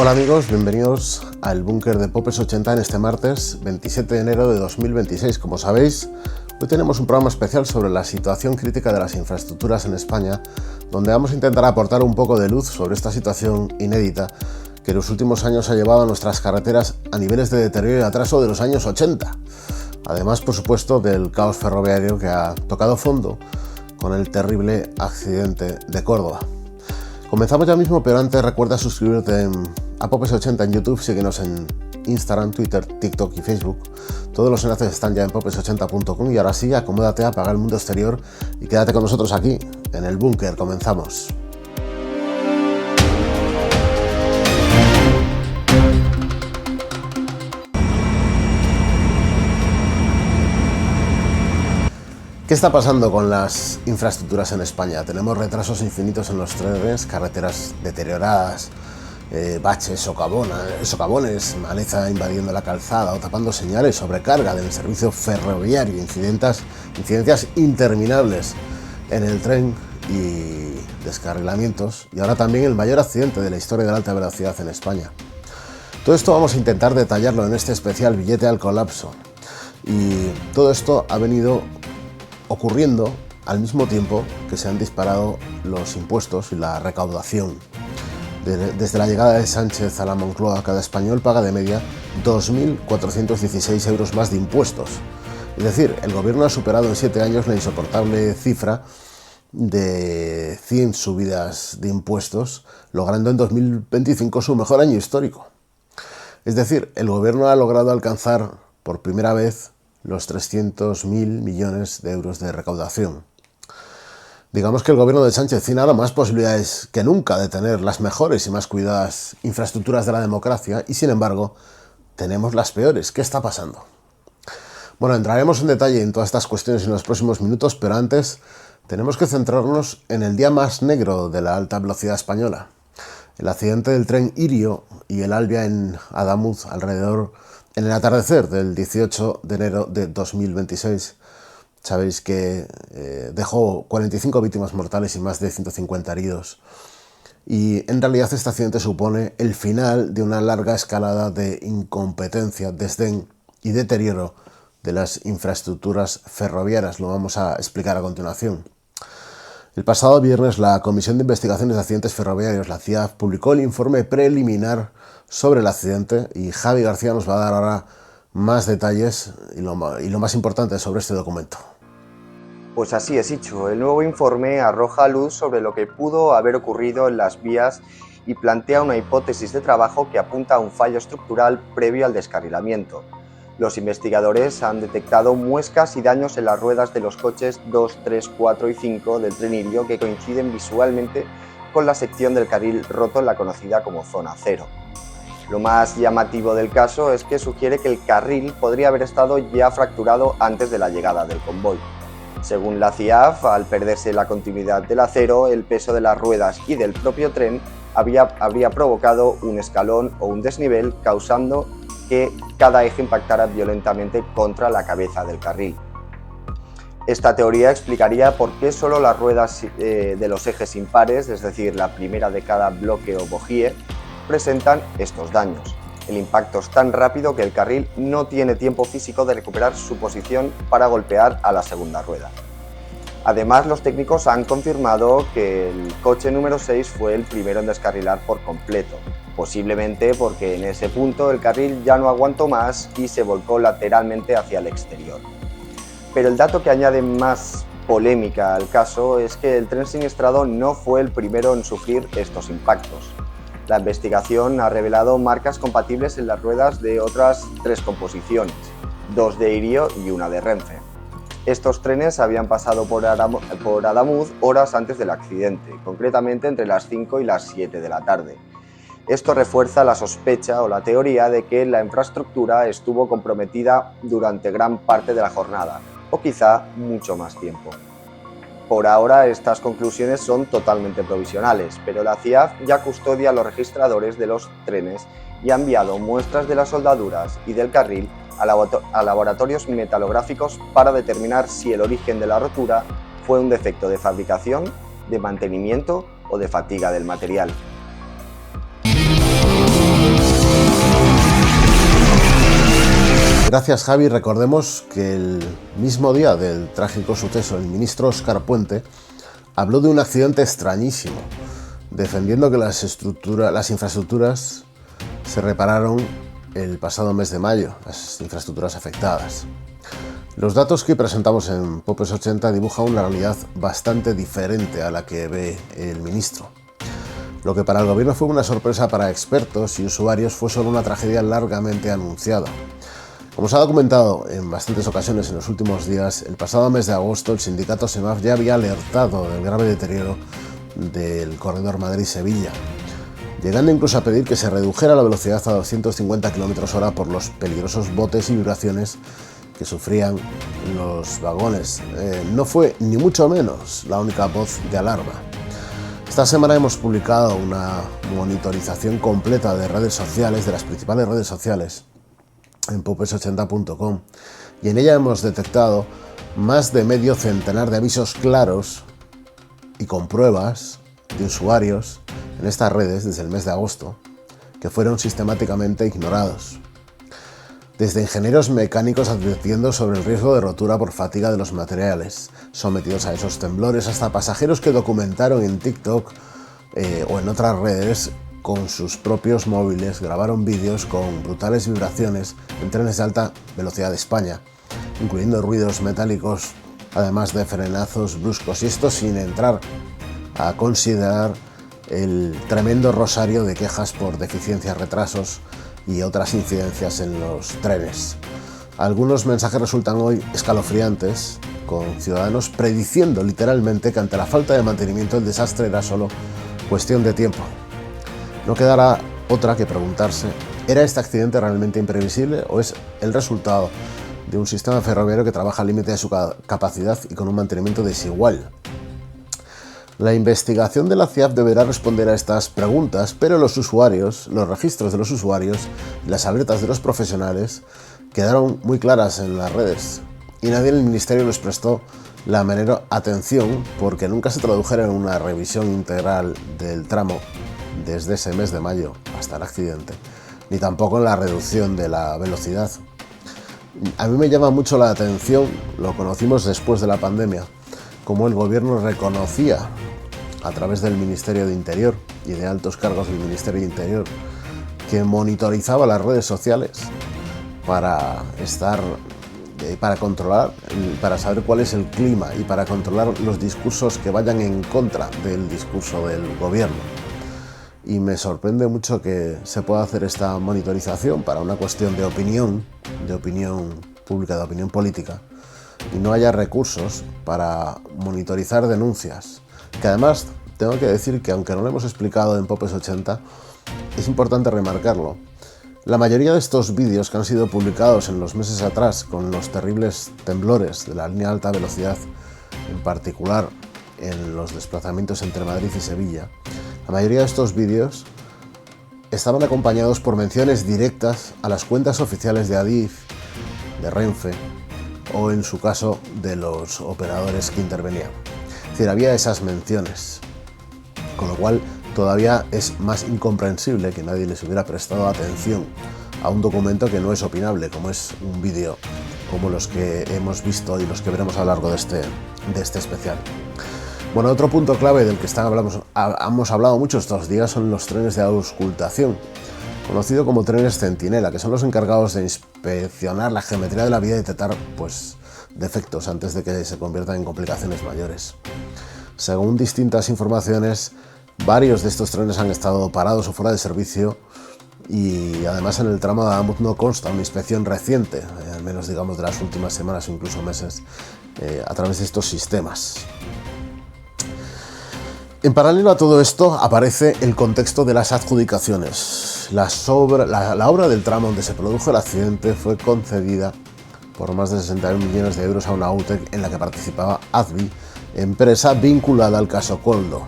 Hola amigos, bienvenidos al búnker de Popes 80 en este martes 27 de enero de 2026. Como sabéis, hoy tenemos un programa especial sobre la situación crítica de las infraestructuras en España, donde vamos a intentar aportar un poco de luz sobre esta situación inédita que en los últimos años ha llevado a nuestras carreteras a niveles de deterioro y atraso de los años 80. Además, por supuesto, del caos ferroviario que ha tocado fondo con el terrible accidente de Córdoba. Comenzamos ya mismo, pero antes recuerda suscribirte a Popes 80 en YouTube, síguenos en Instagram, Twitter, TikTok y Facebook. Todos los enlaces están ya en popes80.com y ahora sí, acomódate, apaga el mundo exterior y quédate con nosotros aquí, en el búnker. Comenzamos. ¿Qué está pasando con las infraestructuras en España? Tenemos retrasos infinitos en los trenes, carreteras deterioradas, baches, socavones, maleza invadiendo la calzada o tapando señales, sobrecarga del servicio ferroviario, incidencias interminables en el tren y descarrilamientos, y ahora también el mayor accidente de la historia de la alta velocidad en España. Todo esto vamos a intentar detallarlo en este especial Billete al Colapso, y todo esto ha venido ocurriendo al mismo tiempo que se han disparado los impuestos y la recaudación. Desde la llegada de Sánchez a la Moncloa, cada español paga de media 2.416 euros más de impuestos. Es decir, el gobierno ha superado en 7 años la insoportable cifra de 100 subidas de impuestos, logrando en 2025 su mejor año histórico. Es decir, el gobierno ha logrado alcanzar por primera vez los 300.000 millones de euros de recaudación. Digamos que el gobierno de Sánchez tiene ahora más posibilidades que nunca de tener las mejores y más cuidadas infraestructuras de la democracia y, sin embargo, tenemos las peores. ¿Qué está pasando? Bueno, entraremos en detalle en todas estas cuestiones en los próximos minutos, pero antes tenemos que centrarnos en el día más negro de la alta velocidad española. El accidente del tren Irio y el Alvia en Adamuz en el atardecer del 18 de enero de 2026. Sabéis que dejó 45 víctimas mortales y más de 150 heridos. Y en realidad este accidente supone el final de una larga escalada de incompetencia, desdén y deterioro de las infraestructuras ferroviarias. Lo vamos a explicar a continuación. El pasado viernes la Comisión de Investigaciones de Accidentes Ferroviarios, la CIAF, publicó el informe preliminar sobre el accidente y Javi García nos va a dar ahora más detalles y lo más importante sobre este documento. Pues así es, Ichu. El nuevo informe arroja luz sobre lo que pudo haber ocurrido en las vías y plantea una hipótesis de trabajo que apunta a un fallo estructural previo al descarrilamiento. Los investigadores han detectado muescas y daños en las ruedas de los coches 2, 3, 4 y 5 del tren Irio que coinciden visualmente con la sección del carril roto en la conocida como zona cero. Lo más llamativo del caso es que sugiere que el carril podría haber estado ya fracturado antes de la llegada del convoy. Según la CIAF, al perderse la continuidad del acero, el peso de las ruedas y del propio tren habría provocado un escalón o un desnivel, causando que cada eje impactara violentamente contra la cabeza del carril. Esta teoría explicaría por qué solo las ruedas de los ejes impares, es decir, la primera de cada bloque o bogie, presentan estos daños. El impacto es tan rápido que el carril no tiene tiempo físico de recuperar su posición para golpear a la segunda rueda. Además, los técnicos han confirmado que el coche número 6 fue el primero en descarrilar por completo, posiblemente porque en ese punto el carril ya no aguantó más y se volcó lateralmente hacia el exterior. Pero el dato que añade más polémica al caso es que el tren siniestrado no fue el primero en sufrir estos impactos. La investigación ha revelado marcas compatibles en las ruedas de otras 3 composiciones, 2 de Irio y 1 de Renfe. Estos trenes habían pasado por Adamuz horas antes del accidente, concretamente entre las 5 y las 7 de la tarde. Esto refuerza la sospecha o la teoría de que la infraestructura estuvo comprometida durante gran parte de la jornada, o quizá mucho más tiempo. Por ahora estas conclusiones son totalmente provisionales, pero la CIAF ya custodia los registradores de los trenes y ha enviado muestras de las soldaduras y del carril a laboratorios metalográficos para determinar si el origen de la rotura fue un defecto de fabricación, de mantenimiento o de fatiga del material. Gracias, Javi. Recordemos que el mismo día del trágico suceso, el ministro Óscar Puente habló de un accidente extrañísimo, defendiendo que las infraestructuras se repararon el pasado mes de mayo, las infraestructuras afectadas. Los datos que presentamos en Popes 80 dibujan una realidad bastante diferente a la que ve el ministro. Lo que para el gobierno fue una sorpresa para expertos y usuarios fue solo una tragedia largamente anunciada. Como se ha documentado en bastantes ocasiones en los últimos días, el pasado mes de agosto el sindicato SEMAF ya había alertado del grave deterioro del corredor Madrid-Sevilla, llegando incluso a pedir que se redujera la velocidad a 250 km/h por los peligrosos botes y vibraciones que sufrían los vagones. No fue ni mucho menos la única voz de alarma. Esta semana hemos publicado una monitorización completa de redes sociales, de las principales redes sociales, en popes80.com, y en ella hemos detectado más de medio centenar de avisos claros y con pruebas de usuarios en estas redes desde el mes de agosto que fueron sistemáticamente ignorados. Desde ingenieros mecánicos advirtiendo sobre el riesgo de rotura por fatiga de los materiales sometidos a esos temblores, hasta pasajeros que documentaron en TikTok o en otras redes con sus propios móviles, grabaron vídeos con brutales vibraciones en trenes de alta velocidad de España, incluyendo ruidos metálicos, además de frenazos bruscos, y esto sin entrar a considerar el tremendo rosario de quejas por deficiencias, retrasos y otras incidencias en los trenes. Algunos mensajes resultan hoy escalofriantes, con ciudadanos prediciendo literalmente que ante la falta de mantenimiento el desastre era solo cuestión de tiempo. No quedará otra que preguntarse, ¿era este accidente realmente imprevisible o es el resultado de un sistema ferroviario que trabaja al límite de su capacidad y con un mantenimiento desigual? La investigación de la CIAF deberá responder a estas preguntas, pero los registros de los usuarios y las alertas de los profesionales quedaron muy claras en las redes y nadie en el ministerio les prestó la menor atención porque nunca se tradujeron en una revisión integral del tramo desde ese mes de mayo hasta el accidente, ni tampoco en la reducción de la velocidad. A mí me llama mucho la atención, lo conocimos después de la pandemia, cómo el gobierno reconocía a través del Ministerio de Interior y de altos cargos del Ministerio de Interior que monitorizaba las redes sociales para controlar, para saber cuál es el clima y para controlar los discursos que vayan en contra del discurso del gobierno. Y me sorprende mucho que se pueda hacer esta monitorización para una cuestión de opinión pública, de opinión política, y no haya recursos para monitorizar denuncias, que además tengo que decir que aunque no lo hemos explicado en Popes 80, es importante remarcarlo. La mayoría de estos vídeos que han sido publicados en los meses atrás con los terribles temblores de la línea de alta velocidad, en particular en los desplazamientos entre Madrid y Sevilla, la mayoría de estos vídeos estaban acompañados por menciones directas a las cuentas oficiales de Adif, de Renfe o en su caso de los operadores que intervenían. Es decir, había esas menciones, con lo cual todavía es más incomprensible que nadie les hubiera prestado atención a un documento que no es opinable, como es un vídeo como los que hemos visto y los que veremos a lo largo de este especial. Bueno, otro punto clave del que hemos hablado mucho estos días son los trenes de auscultación, conocido como trenes centinela, que son los encargados de inspeccionar la geometría de la vía y detectar defectos antes de que se conviertan en complicaciones mayores. Según distintas informaciones, varios de estos trenes han estado parados o fuera de servicio y además en el tramo de Adamuz no consta una inspección reciente, al menos digamos de las últimas semanas o incluso meses, a través de estos sistemas. En paralelo a todo esto aparece el contexto de las adjudicaciones. La obra del tramo donde se produjo el accidente fue concedida por más de 61 millones de euros a una UTEC en la que participaba ADVI, empresa vinculada al caso Coldo.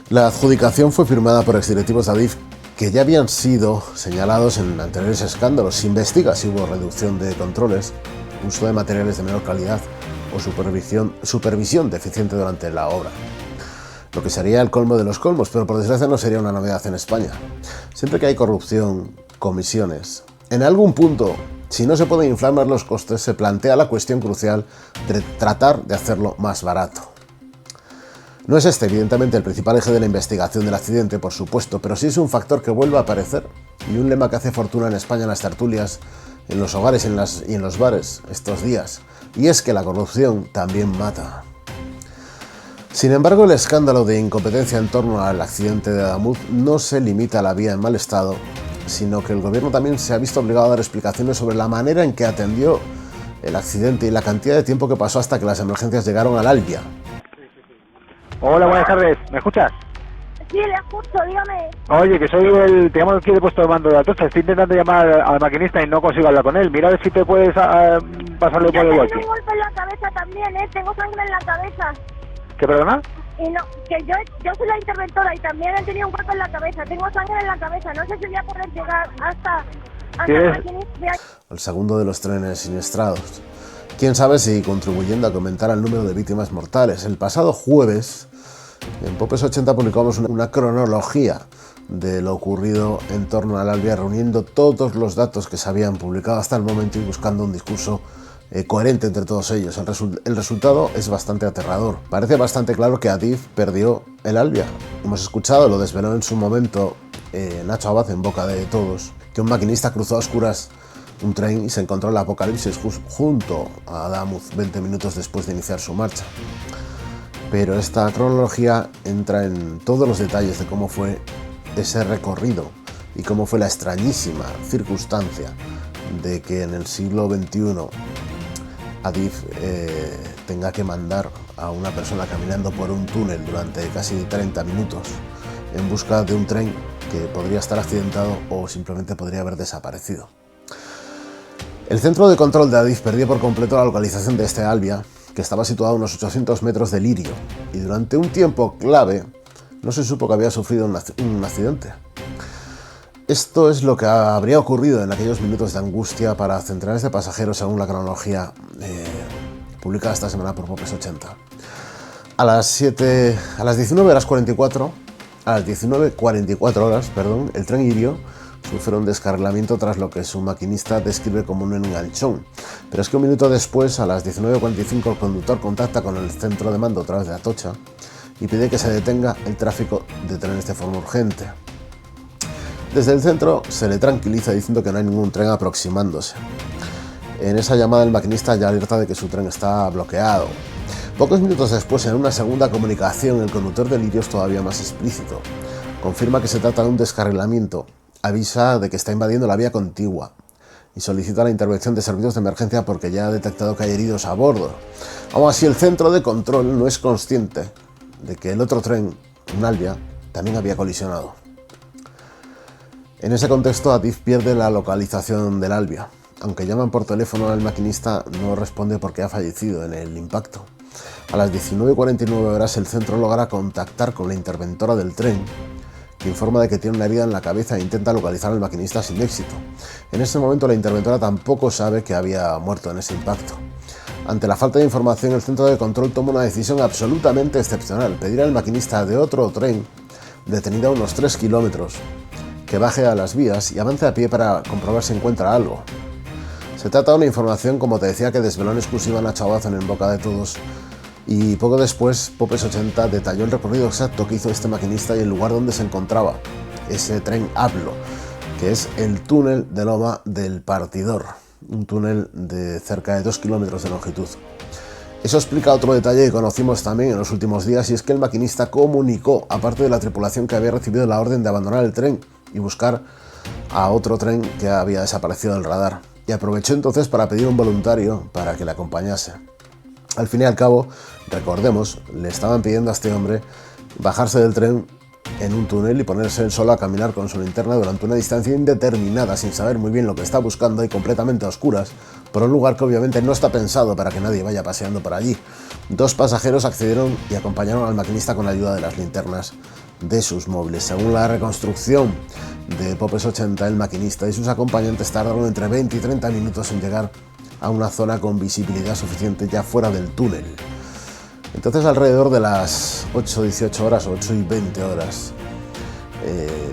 La adjudicación fue firmada por exdirectivos de Adif que ya habían sido señalados en anteriores escándalos. Se investiga si hubo reducción de controles, uso de materiales de menor calidad o supervisión deficiente durante la obra. Lo que sería el colmo de los colmos, pero por desgracia no sería una novedad en España. Siempre que hay corrupción, comisiones En algún punto, si no se pueden inflar más los costes, se plantea la cuestión crucial de tratar de hacerlo más barato. No es este, evidentemente, el principal eje de la investigación del accidente, por supuesto, pero sí es un factor que vuelve a aparecer y un lema que hace fortuna en España en las tertulias, en los hogares y en los bares estos días, y es que la corrupción también mata. Sin embargo, el escándalo de incompetencia en torno al accidente de Adamuz no se limita a la vía en mal estado, sino que el gobierno también se ha visto obligado a dar explicaciones sobre la manera en que atendió el accidente y la cantidad de tiempo que pasó hasta que las emergencias llegaron al Albia. Hola, buenas tardes. ¿Me escuchas? Sí, le escucho, dígame. Oye, que soy te llamo aquí de puesto de mando de Atocha. Estoy intentando llamar al maquinista y no consigo hablar con él. Mira a ver si te puedes pasarlo por el walkie. Tengo un golpe en la cabeza también, tengo sangre en la cabeza. ¿Qué, perdona? Y no, que yo soy la interventora y también he tenido un golpe en la cabeza. Tengo sangre en la cabeza. No sé si voy a poder llegar hasta el maquinista. El segundo de los trenes siniestrados. Quién sabe si contribuyendo a que aumentara el número de víctimas mortales. El pasado jueves, en Popes 80 publicamos una cronología de lo ocurrido en torno al Albia, reuniendo todos los datos que se habían publicado hasta el momento y buscando un discurso coherente entre todos ellos. El resultado es bastante aterrador. Parece bastante claro que Adif perdió el Albia. Hemos escuchado, lo desveló en su momento Nacho Abad en boca de todos, que un maquinista cruzó a oscuras un tren y se encontró en el apocalipsis junto a Adamuz 20 minutos después de iniciar su marcha. Pero esta cronología entra en todos los detalles de cómo fue ese recorrido y cómo fue la extrañísima circunstancia de que en el siglo XXI Adif tenga que mandar a una persona caminando por un túnel durante casi 30 minutos en busca de un tren que podría estar accidentado o simplemente podría haber desaparecido. El centro de control de Adif perdió por completo la localización de este Albia, que estaba situado a unos 800 metros de Lirio, y durante un tiempo clave no se supo que había sufrido un accidente. Esto es lo que habría ocurrido en aquellos minutos de angustia para centenares de pasajeros, según la cronología publicada esta semana por Popes 80. A las 19:44 horas, el tren Irio sufre un descarrilamiento tras lo que su maquinista describe como un enganchón. Pero es que un minuto después, a las 19:45, el conductor contacta con el centro de mando a través de Atocha y pide que se detenga el tráfico de trenes de forma urgente. Desde el centro se le tranquiliza diciendo que no hay ningún tren aproximándose. En esa llamada el maquinista ya alerta de que su tren está bloqueado. Pocos minutos después, en una segunda comunicación, el conductor de Lirio es todavía más explícito. Confirma que se trata de un descarrilamiento, avisa de que está invadiendo la vía contigua y solicita la intervención de servicios de emergencia porque ya ha detectado que hay heridos a bordo. Aún así, el centro de control no es consciente de que el otro tren, un Albia, también había colisionado. En ese contexto, Adif pierde la localización del Albia. Aunque llaman por teléfono al maquinista, no responde porque ha fallecido en el impacto. A las 19:49 horas, el centro logra contactar con la interventora del tren, que informa de que tiene una herida en la cabeza e intenta localizar al maquinista sin éxito. En ese momento, la interventora tampoco sabe que había muerto en ese impacto. Ante la falta de información, el centro de control toma una decisión absolutamente excepcional: pedir al maquinista de otro tren, detenido a unos 3 kilómetros, que baje a las vías y avance a pie para comprobar si encuentra algo. Se trata de una información, como te decía, que desveló en exclusiva Nacho Abad en boca de todos, y poco después Popes 80 detalló el recorrido exacto que hizo este maquinista y el lugar donde se encontraba ese tren Hablo, que es el túnel de Loma del Partidor, un túnel de cerca de 2 kilómetros de longitud. Eso explica otro detalle que conocimos también en los últimos días, y es que el maquinista comunicó a parte de la tripulación que había recibido la orden de abandonar el tren y buscar a otro tren que había desaparecido del radar, y aprovechó entonces para pedir un voluntario para que le acompañase. Al fin y al cabo, recordemos, le estaban pidiendo a este hombre bajarse del tren en un túnel y ponerse él solo a caminar con su linterna durante una distancia indeterminada, sin saber muy bien lo que está buscando y completamente a oscuras, por un lugar que obviamente no está pensado para que nadie vaya paseando por allí. 2 pasajeros accedieron y acompañaron al maquinista con la ayuda de las linternas de sus móviles. Según la reconstrucción de Popes 80, el maquinista y sus acompañantes tardaron entre 20 y 30 minutos en llegar a una zona con visibilidad suficiente ya fuera del túnel. Entonces, alrededor de las 8:18 horas o 8:20 horas,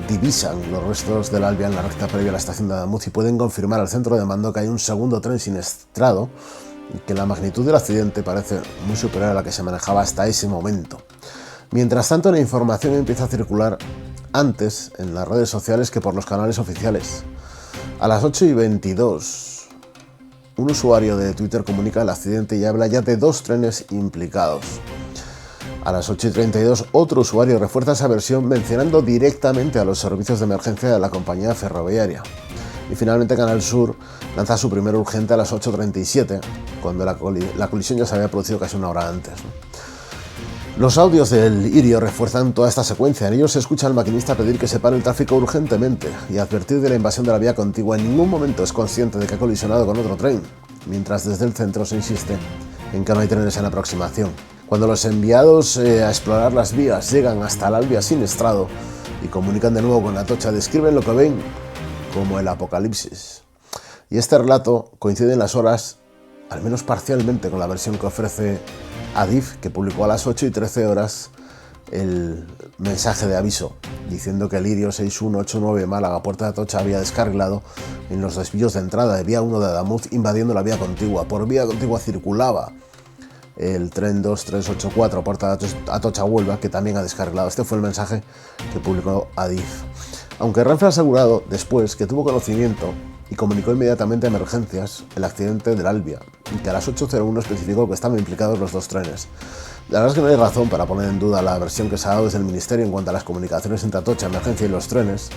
divisan los restos del Albia en la recta previa a la estación de Adamuz y pueden confirmar al centro de mando que hay un segundo tren siniestrado y que la magnitud del accidente parece muy superior a la que se manejaba hasta ese momento. Mientras tanto, la información empieza a circular antes en las redes sociales que por los canales oficiales. A las 8:22, un usuario de Twitter comunica el accidente y habla ya de 2 trenes implicados. A las 8:32, otro usuario refuerza esa versión mencionando directamente a los servicios de emergencia de la compañía ferroviaria. Y finalmente Canal Sur lanza su primer urgente a las 8:37, cuando la colisión ya se había producido casi una hora antes. Los audios del Irio refuerzan toda esta secuencia. En ellos se escucha al maquinista pedir que se pare el tráfico urgentemente y advertir de la invasión de la vía contigua. En ningún momento es consciente de que ha colisionado con otro tren, mientras desde el centro se insiste en que no hay trenes en aproximación. Cuando los enviados a explorar las vías llegan hasta el Albia siniestrado y comunican de nuevo con Atocha, describen lo que ven como el apocalipsis. Y este relato coincide en las horas, al menos parcialmente, con la versión que ofrece Adif, que publicó a las 8:13 el mensaje de aviso, diciendo que el Irio 6189 Málaga Puerta de Atocha había descarrilado en los desvíos de entrada de vía 1 de Adamuz, invadiendo la vía contigua. Por vía contigua circulaba el tren 2384 Puerta de Atocha Huelva, que también ha descarrilado. Este fue el mensaje que publicó Adif. Aunque Renfe ha asegurado después que tuvo conocimiento y comunicó inmediatamente a emergencias el accidente del Albia, y que a las 8:01 especificó que estaban implicados los 2 trenes. La verdad es que no hay razón para poner en duda la versión que se ha dado desde el Ministerio en cuanto a las comunicaciones entre Atocha, emergencia y los trenes,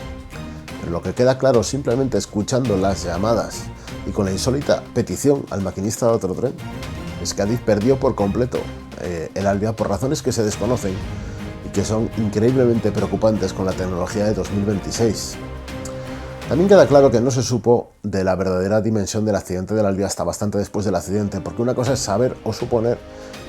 pero lo que queda claro simplemente escuchando las llamadas y con la insólita petición al maquinista de otro tren es que Adif perdió por completo el Albia por razones que se desconocen y que son increíblemente preocupantes con la tecnología de 2026. También queda claro que no se supo de la verdadera dimensión del accidente del Albia hasta bastante después del accidente, porque una cosa es saber o suponer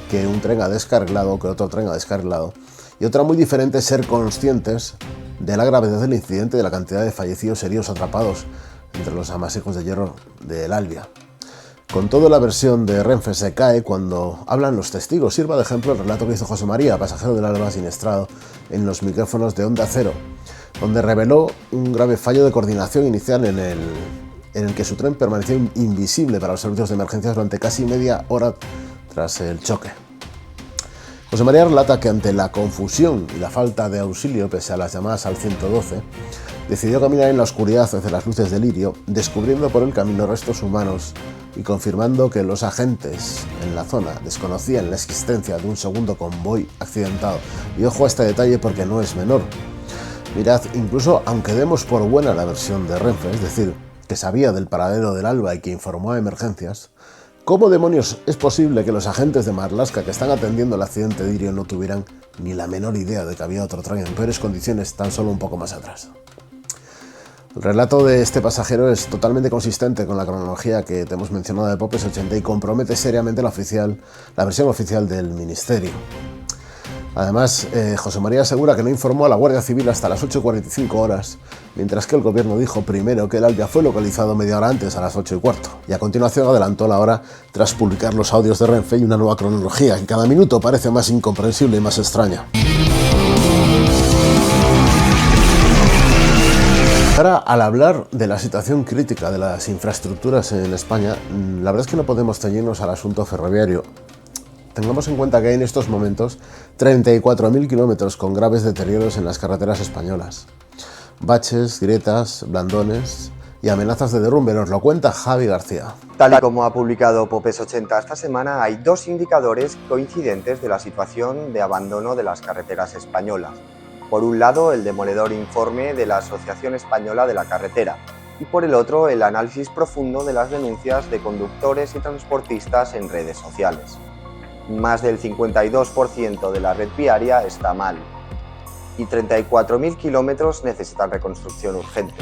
que un tren ha descarrilado o que otro tren ha descarrilado, y otra muy diferente es ser conscientes de la gravedad del incidente y de la cantidad de fallecidos, heridos, atrapados entre los amasijos de hierro del Albia. Con todo, la versión de Renfe se cae cuando hablan los testigos. Sirva de ejemplo el relato que hizo José María, pasajero del Albia siniestrado, en los micrófonos de Onda Cero, donde reveló un grave fallo de coordinación inicial en el que su tren permaneció invisible para los servicios de emergencias durante casi media hora tras el choque. José María relata que ante la confusión y la falta de auxilio, pese a las llamadas al 112, decidió caminar en la oscuridad hacia las luces del Irio, descubriendo por el camino restos humanos y confirmando que los agentes en la zona desconocían la existencia de un segundo convoy accidentado. Y ojo a este detalle porque no es menor. Mirad, incluso aunque demos por buena la versión de Renfe, es decir, que sabía del paradero del Alba y que informó a emergencias, ¿cómo demonios es posible que los agentes de Marlaska que están atendiendo el accidente de Irio no tuvieran ni la menor idea de que había otro tren en peores condiciones tan solo un poco más atrás? El relato de este pasajero es totalmente consistente con la cronología que te hemos mencionado de Popes 80 y compromete seriamente la versión oficial del Ministerio. Además, José María asegura que no informó a la Guardia Civil hasta las 8:45, mientras que el gobierno dijo primero que el Albia fue localizado media hora antes, a las 8:15, y a continuación adelantó la hora tras publicar los audios de Renfe y una nueva cronología que cada minuto parece más incomprensible y más extraña. Ahora, al hablar de la situación crítica de las infraestructuras en España, la verdad es que no podemos ceñirnos al asunto ferroviario. Tengamos en cuenta que hay en estos momentos 34.000 kilómetros con graves deterioros en las carreteras españolas. Baches, grietas, blandones y amenazas de derrumbe. Nos lo cuenta Javi García. Tal y como ha publicado Popes 80 esta semana, hay 2 indicadores coincidentes de la situación de abandono de las carreteras españolas. Por un lado, el demoledor informe de la Asociación Española de la Carretera, y por el otro, el análisis profundo de las denuncias de conductores y transportistas en redes sociales. Más del 52% de la red viaria está mal y 34.000 kilómetros necesitan reconstrucción urgente.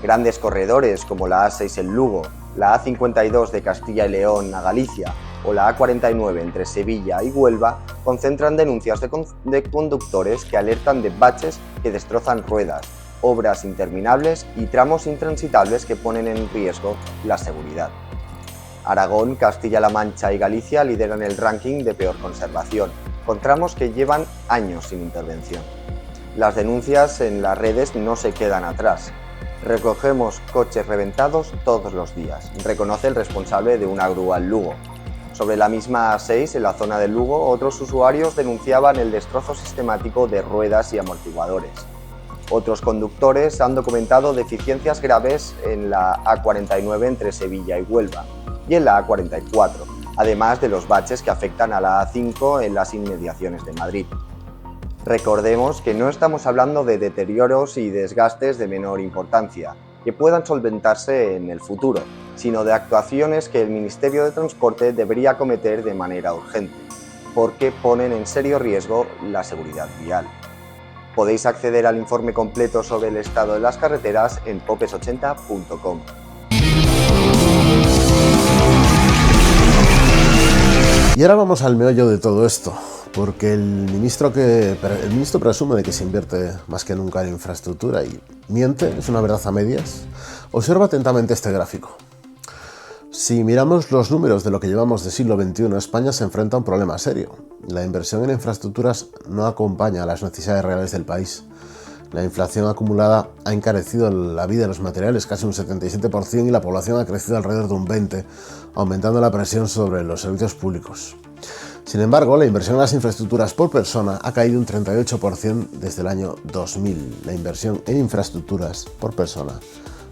Grandes corredores como la A6 en Lugo, la A52 de Castilla y León a Galicia o la A49 entre Sevilla y Huelva concentran denuncias de conductores que alertan de baches que destrozan ruedas, obras interminables y tramos intransitables que ponen en riesgo la seguridad. Aragón, Castilla-La Mancha y Galicia lideran el ranking de peor conservación, con tramos que llevan años sin intervención. Las denuncias en las redes no se quedan atrás. Recogemos coches reventados todos los días, reconoce el responsable de una grúa en Lugo. Sobre la misma A6, en la zona de Lugo, otros usuarios denunciaban el destrozo sistemático de ruedas y amortiguadores. Otros conductores han documentado deficiencias graves en la A49 entre Sevilla y Huelva y en la A44, además de los baches que afectan a la A5 en las inmediaciones de Madrid. Recordemos que no estamos hablando de deterioros y desgastes de menor importancia, que puedan solventarse en el futuro, sino de actuaciones que el Ministerio de Transporte debería acometer de manera urgente, porque ponen en serio riesgo la seguridad vial. Podéis acceder al informe completo sobre el estado de las carreteras en popes80.com. Y ahora vamos al meollo de todo esto, porque el ministro presume de que se invierte más que nunca en infraestructura y miente, es una verdad a medias. Observa atentamente este gráfico. Si miramos los números de lo que llevamos de siglo XXI, España se enfrenta a un problema serio. La inversión en infraestructuras no acompaña a las necesidades reales del país. La inflación acumulada ha encarecido la vida de los materiales casi un 77% y la población ha crecido alrededor de un 20%, aumentando la presión sobre los servicios públicos. Sin embargo, la inversión en las infraestructuras por persona ha caído un 38% desde el año 2000. La inversión en infraestructuras por persona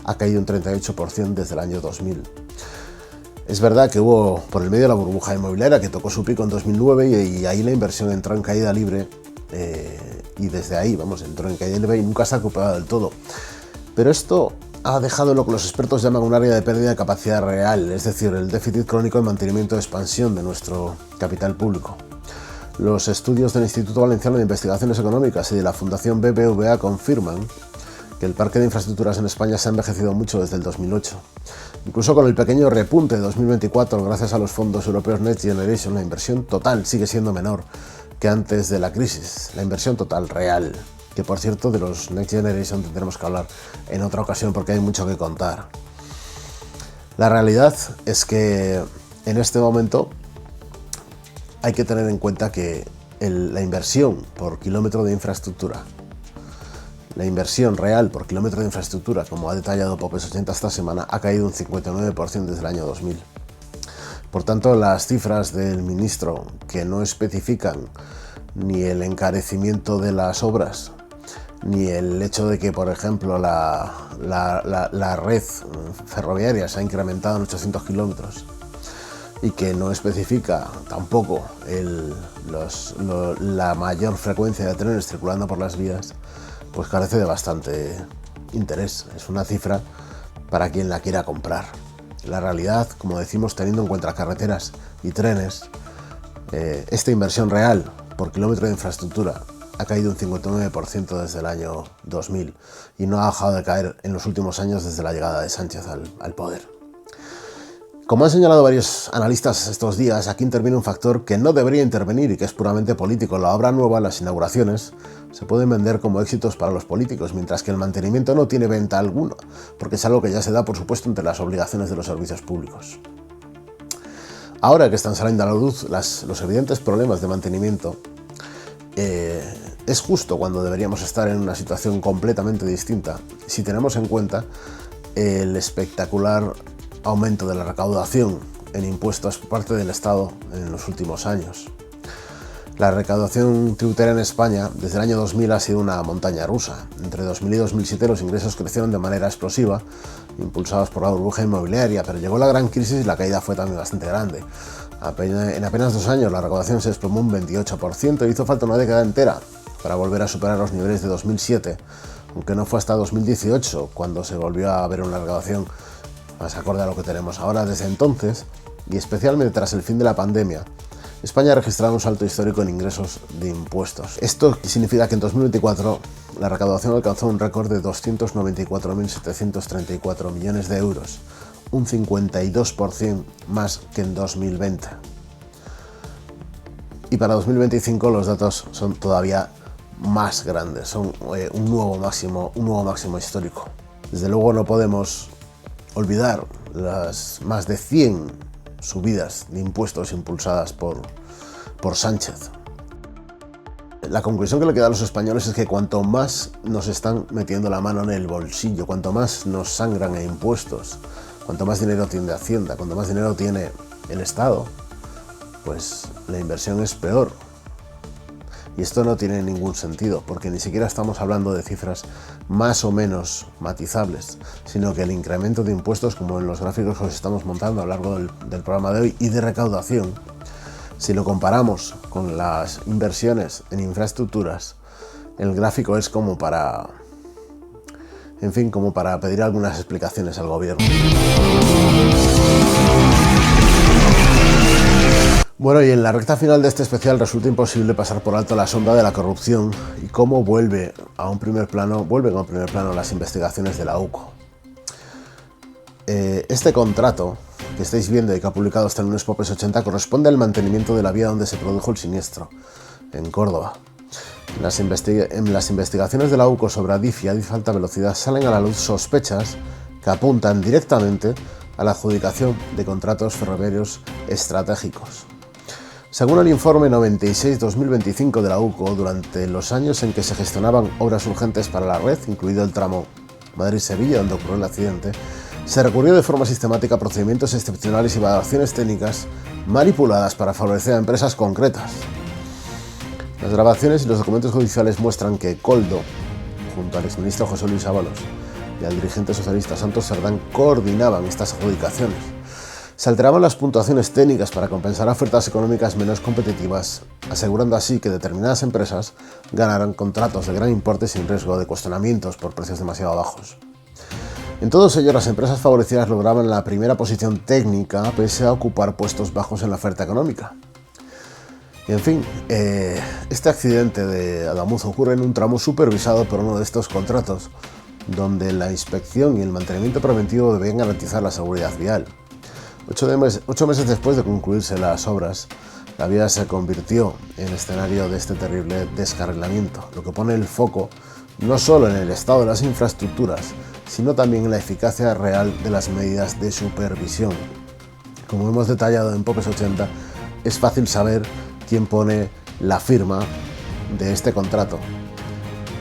ha caído un 38% desde el año 2000. Es verdad que hubo por el medio la burbuja inmobiliaria que tocó su pico en 2009 y ahí la inversión entró en caída libre y desde ahí, entró en caída libre y nunca se ha recuperado del todo. Pero esto ha dejado lo que los expertos llaman un área de pérdida de capacidad real, es decir, el déficit crónico de mantenimiento de expansión de nuestro capital público. Los estudios del Instituto Valenciano de Investigaciones Económicas y de la Fundación BBVA confirman que el parque de infraestructuras en España se ha envejecido mucho desde el 2008. Incluso con el pequeño repunte de 2024, gracias a los fondos europeos Next Generation, la inversión total sigue siendo menor que antes de la crisis. La inversión total real, que por cierto de los Next Generation tendremos que hablar en otra ocasión porque hay mucho que contar. La realidad es que en este momento hay que tener en cuenta que la inversión por kilómetro de infraestructura, la inversión real por kilómetro de infraestructura, como ha detallado Popes80 esta semana, ha caído un 59% desde el año 2000. Por tanto, las cifras del ministro que no especifican ni el encarecimiento de las obras, ni el hecho de que, por ejemplo, la red ferroviaria se ha incrementado en 800 kilómetros y que no especifica tampoco la mayor frecuencia de trenes circulando por las vías, pues carece de bastante interés. Es una cifra para quien la quiera comprar. La realidad, como decimos, teniendo en cuenta carreteras y trenes, esta inversión real por kilómetro de infraestructura ha caído un 59% desde el año 2000 y no ha dejado de caer en los últimos años desde la llegada de Sánchez al poder. Como han señalado varios analistas estos días, aquí interviene un factor que no debería intervenir y que es puramente político. La obra nueva, las inauguraciones, se pueden vender como éxitos para los políticos, mientras que el mantenimiento no tiene venta alguna, porque es algo que ya se da, por supuesto, entre las obligaciones de los servicios públicos. Ahora que están saliendo a la luz los evidentes problemas de mantenimiento, es justo cuando deberíamos estar en una situación completamente distinta si tenemos en cuenta el espectacular aumento de la recaudación en impuestos por parte del Estado en los últimos años. La recaudación tributaria en España desde el año 2000 ha sido una montaña rusa. Entre 2000 y 2007 los ingresos crecieron de manera explosiva, impulsados por la burbuja inmobiliaria, pero llegó la gran crisis y la caída fue también bastante grande. En apenas 2 años la recaudación se desplomó un 28% y hizo falta una década entera para volver a superar los niveles de 2007, aunque no fue hasta 2018 cuando se volvió a ver una recaudación más acorde a lo que tenemos ahora. Desde entonces, y especialmente tras el fin de la pandemia, España ha registrado un salto histórico en ingresos de impuestos. Esto significa que en 2024 la recaudación alcanzó un récord de 294.734 millones de euros, un 52% más que en 2020. Y para 2025 los datos son todavía más grandes, son un nuevo máximo histórico. Desde luego no podemos olvidar las más de 100 subidas de impuestos impulsadas por Sánchez. La conclusión que le queda a los españoles es que cuanto más nos están metiendo la mano en el bolsillo, cuanto más nos sangran en impuestos, cuanto más dinero tiene Hacienda, cuanto más dinero tiene el Estado, pues la inversión es peor. Y esto no tiene ningún sentido, porque ni siquiera estamos hablando de cifras más o menos matizables, sino que el incremento de impuestos, como en los gráficos que os estamos montando a lo largo del programa de hoy, y de recaudación, si lo comparamos con las inversiones en infraestructuras, el gráfico es como para, en fin, como para pedir algunas explicaciones al gobierno. Bueno, y en la recta final de este especial resulta imposible pasar por alto la sombra de la corrupción y cómo vuelven a un primer plano las investigaciones de la UCO. Este contrato que estáis viendo y que ha publicado este lunes Popes 80 corresponde al mantenimiento de la vía donde se produjo el siniestro, en Córdoba. En las investigaciones de la UCO sobre Adif y Adif Alta Velocidad salen a la luz sospechas que apuntan directamente a la adjudicación de contratos ferroviarios estratégicos. Según el informe 96-2025 de la UCO, durante los años en que se gestionaban obras urgentes para la red, incluido el tramo Madrid-Sevilla, donde ocurrió el accidente, se recurrió de forma sistemática a procedimientos excepcionales y evaluaciones técnicas manipuladas para favorecer a empresas concretas. Las grabaciones y los documentos judiciales muestran que Koldo, junto al exministro José Luis Ábalos y al dirigente socialista Santos Cerdán, coordinaban estas adjudicaciones. Se alteraban las puntuaciones técnicas para compensar ofertas económicas menos competitivas, asegurando así que determinadas empresas ganaran contratos de gran importe sin riesgo de cuestionamientos por precios demasiado bajos. En todos ellos, las empresas favorecidas lograban la primera posición técnica pese a ocupar puestos bajos en la oferta económica. Y en fin, este accidente de Adamuz ocurre en un tramo supervisado por uno de estos contratos, donde la inspección y el mantenimiento preventivo debían garantizar la seguridad vial. 8 meses después de concluirse las obras, la vía se convirtió en escenario de este terrible descarrilamiento, lo que pone el foco no solo en el estado de las infraestructuras, sino también en la eficacia real de las medidas de supervisión. Como hemos detallado en Popes 80, es fácil saber quién pone la firma de este contrato,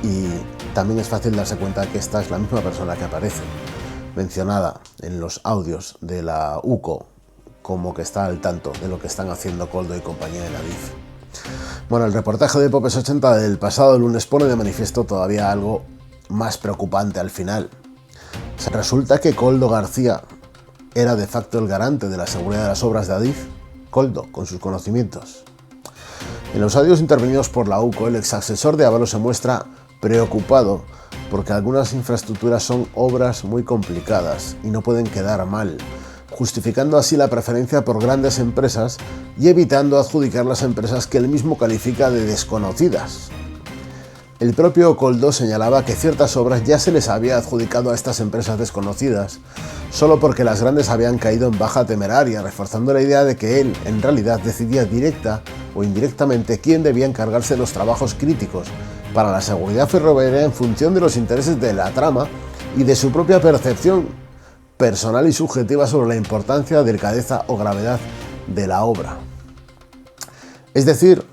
y también es fácil darse cuenta que esta es la misma persona que aparece mencionada en los audios de la UCO como que está al tanto de lo que están haciendo Koldo y compañía en Adif. Bueno, el reportaje de Popes 80 del pasado lunes pone de manifiesto todavía algo más preocupante al final. Resulta que Koldo García era de facto el garante de la seguridad de las obras de Adif, Koldo, con sus conocimientos. En los audios intervenidos por la UCO, el exasesor de Ábalos se muestra preocupado porque algunas infraestructuras son obras muy complicadas y no pueden quedar mal, justificando así la preferencia por grandes empresas y evitando adjudicar las empresas que él mismo califica de desconocidas. El propio Koldo señalaba que ciertas obras ya se les había adjudicado a estas empresas desconocidas, solo porque las grandes habían caído en baja temeraria, reforzando la idea de que él, en realidad, decidía directa o indirectamente quién debía encargarse de los trabajos críticos para la seguridad ferroviaria en función de los intereses de la trama y de su propia percepción personal y subjetiva sobre la importancia, delicadeza o gravedad de la obra. Es decir,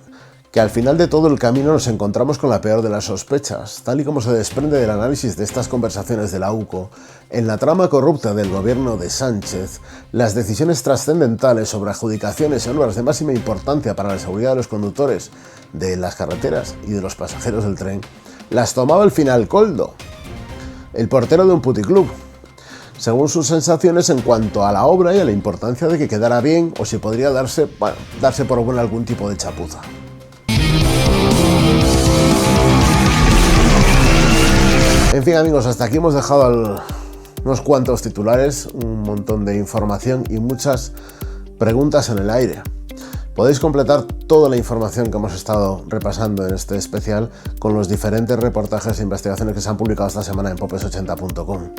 que al final de todo el camino nos encontramos con la peor de las sospechas, tal y como se desprende del análisis de estas conversaciones de la UCO. En la trama corrupta del gobierno de Sánchez, las decisiones trascendentales sobre adjudicaciones en obras de máxima importancia para la seguridad de los conductores de las carreteras y de los pasajeros del tren, las tomaba al final Koldo, el portero de un puticlub, según sus sensaciones en cuanto a la obra y a la importancia de que quedara bien o si podría darse por buena algún tipo de chapuza. En fin, amigos, hasta aquí hemos dejado unos cuantos titulares, un montón de información y muchas preguntas en el aire. Podéis completar toda la información que hemos estado repasando en este especial con los diferentes reportajes e investigaciones que se han publicado esta semana en popes80.com.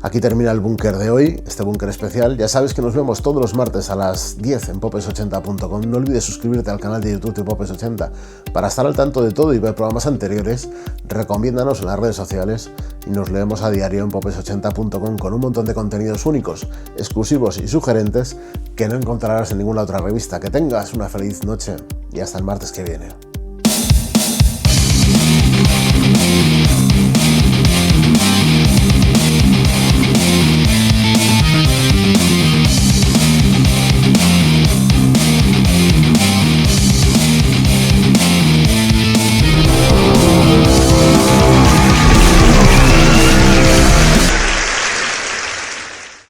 Aquí termina el búnker de hoy, este búnker especial. Ya sabes que nos vemos todos los martes a las 10 en popes80.com. No olvides suscribirte al canal de YouTube de Popes80 para estar al tanto de todo y ver programas anteriores. Recomiéndanos en las redes sociales y nos leemos a diario en popes80.com con un montón de contenidos únicos, exclusivos y sugerentes que no encontrarás en ninguna otra revista. Que tengas una feliz noche y hasta el martes que viene.